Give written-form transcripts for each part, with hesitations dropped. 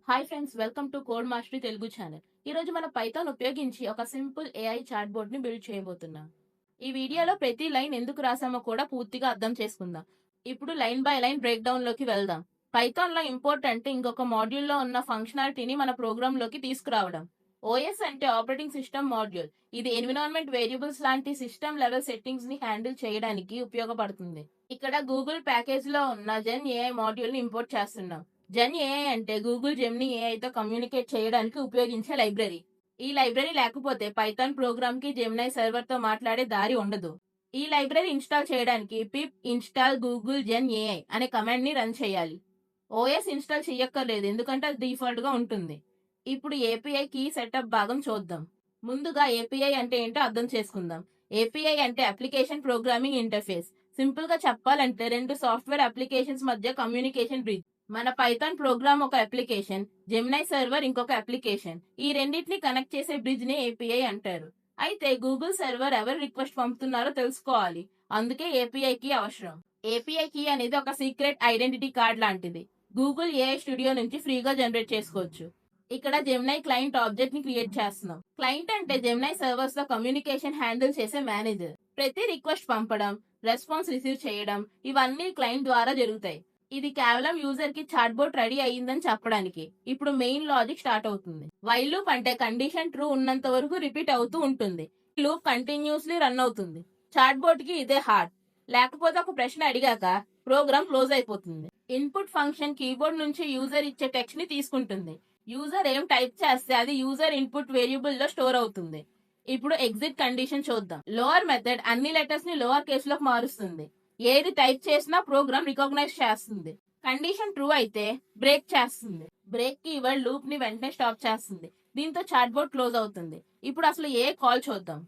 Hi friends, welcome to code mastery Telugu channel. ఈరోజు మన Python ఉపయోగించి ఒక సింపుల్ ఏఐ చాట్ బోర్డ్ ని బిల్డ్ చేయబోతున్నాం. ఈ వీడియోలో ప్రతి లైన్ ఎందుకు రాసామో కూడా పూర్తిగా అర్థం చేసుకుందాం. ఇప్పుడు line by line break down లోకి వెళ్దాం. పైథాన్ లో ఇంపోర్ట్ అంటే ఇంకొక మాడ్యూల్ లో ఉన్న ఫంక్షనాలిటీని మన ప్రోగ్రామ్ లోకి తీసుకురావడం. ఓఎస్ అంటే ఆపరేటింగ్ సిస్టమ్ మాడ్యూల్. ఇది ఎన్విరాన్మెంట్ వేరియబుల్స్ లాంటి సిస్టమ్ లెవెల్ సెట్టింగ్స్ ని హ్యాండిల్ చేయడానికి ఉపయోగపడుతుంది. ఇక్కడ గూగుల్ ప్యాకేజ్ లో ఉన్న జెన్ ఏఐ మాడ్యూల్ ని ఇంపోర్ట్ చేస్తున్నాం. జెన్ ఏఐ అంటే గూగుల్ జెమినీ ఏఐతో కమ్యూనికేట్ చేయడానికి ఉపయోగించే లైబ్రరీ. ఈ లైబ్రరీ లేకపోతే పైథాన్ ప్రోగ్రామ్ కి జెమినై సర్వర్ తో మాట్లాడే దారి ఉండదు. ఈ లైబ్రరీ ఇన్స్టాల్ చేయడానికి పిప్ ఇన్స్టాల్ గూగుల్ జెన్ ఏఐ అనే కమాండ్ ని రన్ చేయాలి. ఓఎస్ ఇన్స్టాల్ చేయక్కర్లేదు, ఎందుకంటే అది డిఫాల్ట్ గా ఉంటుంది. ఇప్పుడు ఏపీఐ కీ సెటప్ భాగం చూద్దాం. ముందుగా ఏపీఐ అంటే ఏంటో అర్థం చేసుకుందాం. ఏపీఐ అంటే అప్లికేషన్ ప్రోగ్రామింగ్ ఇంటర్ఫేస్. సింపుల్ గా చెప్పాలంటే రెండు సాఫ్ట్వేర్ అప్లికేషన్స్ మధ్య కమ్యూనికేషన్ బ్రిడ్జ్. మన పైథాన్ ప్రోగ్రామ్ ఒక అప్లికేషన్, జెమినై సర్వర్ ఇంకొక అప్లికేషన్. ఈ రెండింటిని కనెక్ట్ చేసే బ్రిడ్జ్ ని ఏపీఐ అంటారు. అయితే గూగుల్ సర్వర్ ఎవరు రిక్వెస్ట్ పంపుతున్నారో తెలుసుకోవాలి, అందుకే ఏపీఐ కీ అవసరం. ఏపీఐ కీ అనేది ఒక సీక్రెట్ ఐడెంటిటీ కార్డ్ లాంటిది. గూగుల్ ఏఐ స్టూడియో నుంచి ఫ్రీగా జనరేట్ చేసుకోవచ్చు. ఇక్కడ జెమినై క్లయింట్ ఆబ్జెక్ట్ ని క్రియేట్ చేస్తున్నాం. క్లయింట్ అంటే జెమినై సర్వర్స్ లో కమ్యూనికేషన్ హ్యాండిల్ చేసే మేనేజర్. ప్రతి రిక్వెస్ట్ పంపడం, రెస్పాన్స్ రిసీవ్ చేయడం ఇవన్నీ క్లయింట్ ద్వారా జరుగుతాయి. ఇది కేవలం యూజర్ కి చాట్ బోట్ రెడీ అయ్యిందని చెప్పడానికి. ఇప్పుడు మెయిన్ లాజిక్ స్టార్ట్ అవుతుంది. వైల్ లూప్ అంటే కండిషన్ ట్రూ ఉన్నంత వరకు రిపీట్ అవుతూ ఉంటుంది. లూప్ కంటిన్యూస్లీ రన్ అవుతుంది. చాట్ బోట్ కి ఇదే హార్డ్. లేకపోతే ఒక ప్రశ్న అడిగాక ప్రోగ్రామ్ క్లోజ్ అయిపోతుంది. ఇన్పుట్ ఫంక్షన్ కీబోర్డ్ నుంచి యూజర్ ఇచ్చే టెక్స్ట్ ని తీసుకుంటుంది. యూజర్ ఏం టైప్ చేస్తే అది యూజర్ ఇన్పుట్ వేరియబుల్ లో స్టోర్ అవుతుంది. ఇప్పుడు ఎగ్జిట్ కండిషన్ చూద్దాం. లోవర్ మెథడ్ అన్ని లెటర్స్ ని లోవర్ కేస్ లోకి మారుస్తుంది. ఏది టైప్ చేసినా ప్రోగ్రామ్ రికగ్నైజ్ చేస్తుంది. కండిషన్ ట్రూ అయితే బ్రేక్ చేస్తుంది. బ్రేక్ కీవర్డ్ లూప్ ని వెంటనే స్టాప్ చేస్తుంది. దీంతో చాట్ బోట్ క్లోజ్ అవుతుంది. ఇప్పుడు అసలు ఏ కాల్ చూద్దాం.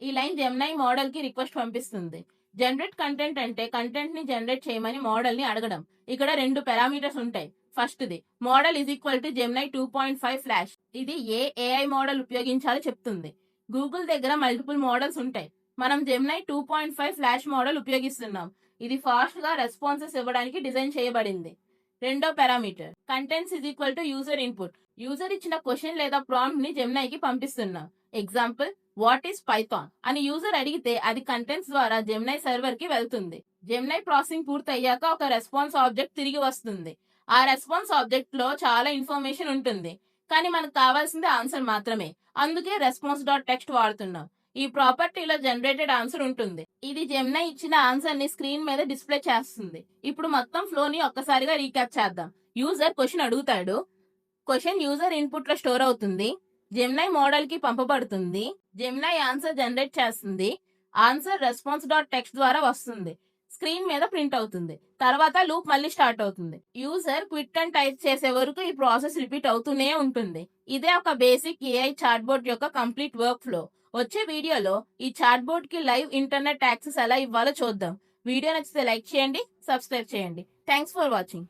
ఈ లైన్ జెమినై మోడల్ కి రిక్వెస్ట్ పంపిస్తుంది. జనరేట్ కంటెంట్ అంటే కంటెంట్ ని జనరేట్ చేయమని మోడల్ ని అడగడం. ఇక్కడ రెండు పారామీటర్స్ ఉంటాయి. First the model is equal to Gemini 2.5 flash. ఇది ఏ ఏఐ మోడల్ ఉపయోగించాలో చెప్తుంది. గూగుల్ దగ్గర మల్టిపుల్ మోడల్స్ ఉంటాయి. మనం జెమినై 2.5 ఫ్లాష్ మోడల్ ఉపయోగిస్తున్నాం. ఇది ఫాస్ట్ గా రెస్పాన్సెస్ ఇవ్వడానికి డిజైన్ చేయబడింది. రెండో parameter contents is equal to user input. User ఇచ్చిన క్వశ్చన్ లేదా ప్రాంప్ట్ ని జెమినైకి పంపిస్తున్నాం. ఎగ్జాంపుల్, వాట్ ఈస్ పైథాన్ అని యూజర్ అడిగితే అది కంటెంట్స్ ద్వారా జెమినై సర్వర్ కి వెళ్తుంది. జెమినై ప్రాసెసింగ్ పూర్తయ్యాక ఒక రెస్పాన్స్ ఆబ్జెక్ట్ తిరిగి వస్తుంది. ఆ రెస్పాన్స్ ఆబ్జెక్ట్ లో చాలా ఇన్ఫర్మేషన్ ఉంటుంది, కానీ మనకు కావాల్సింది ఆన్సర్ మాత్రమే. అందుకే రెస్పాన్స్ డాట్ టెక్స్ట్ వాడుతున్నాం. ఈ ప్రాపర్టీలో జనరేటెడ్ ఆన్సర్ ఉంటుంది. ఇది జెమినై ఇచ్చిన ఆన్సర్ ని స్క్రీన్ మీద డిస్ప్లే చేస్తుంది. ఇప్పుడు మొత్తం ఫ్లో ని ఒక్కసారిగా రీక్యాప్ చేద్దాం. యూజర్ క్వశ్చన్ అడుగుతాడు. క్వశ్చన్ యూజర్ ఇన్పుట్ లో స్టోర్ అవుతుంది. జెమినై మోడల్ కి పంపబడుతుంది. జెమినై ఆన్సర్ జనరేట్ చేస్తుంది. ఆన్సర్ రెస్పాన్స్ డాట్ టెక్స్ట్ ద్వారా వస్తుంది. స్క్రీన్ మీద ప్రింట్ అవుతుంది. తర్వాత లూప్ మళ్ళీ స్టార్ట్ అవుతుంది. యూజర్ క్విట్ అండ్ టైప్ చేసే వరకు ఈ ప్రాసెస్ రిపీట్ అవుతూనే ఉంటుంది. ఇదే ఒక బేసిక్ ఏఐ చాట్ బోట్ యొక్క కంప్లీట్ వర్క్ ఫ్లో. వచ్చే వీడియోలో ఈ చాట్ బోట్ కి లైవ్ ఇంటర్నెట్ యాక్సెస్ ఎలా ఇవ్వాలో చూద్దాం. వీడియో నచ్చితే లైక్ చేయండి, సబ్స్క్రైబ్ చేయండి. Thanks for watching.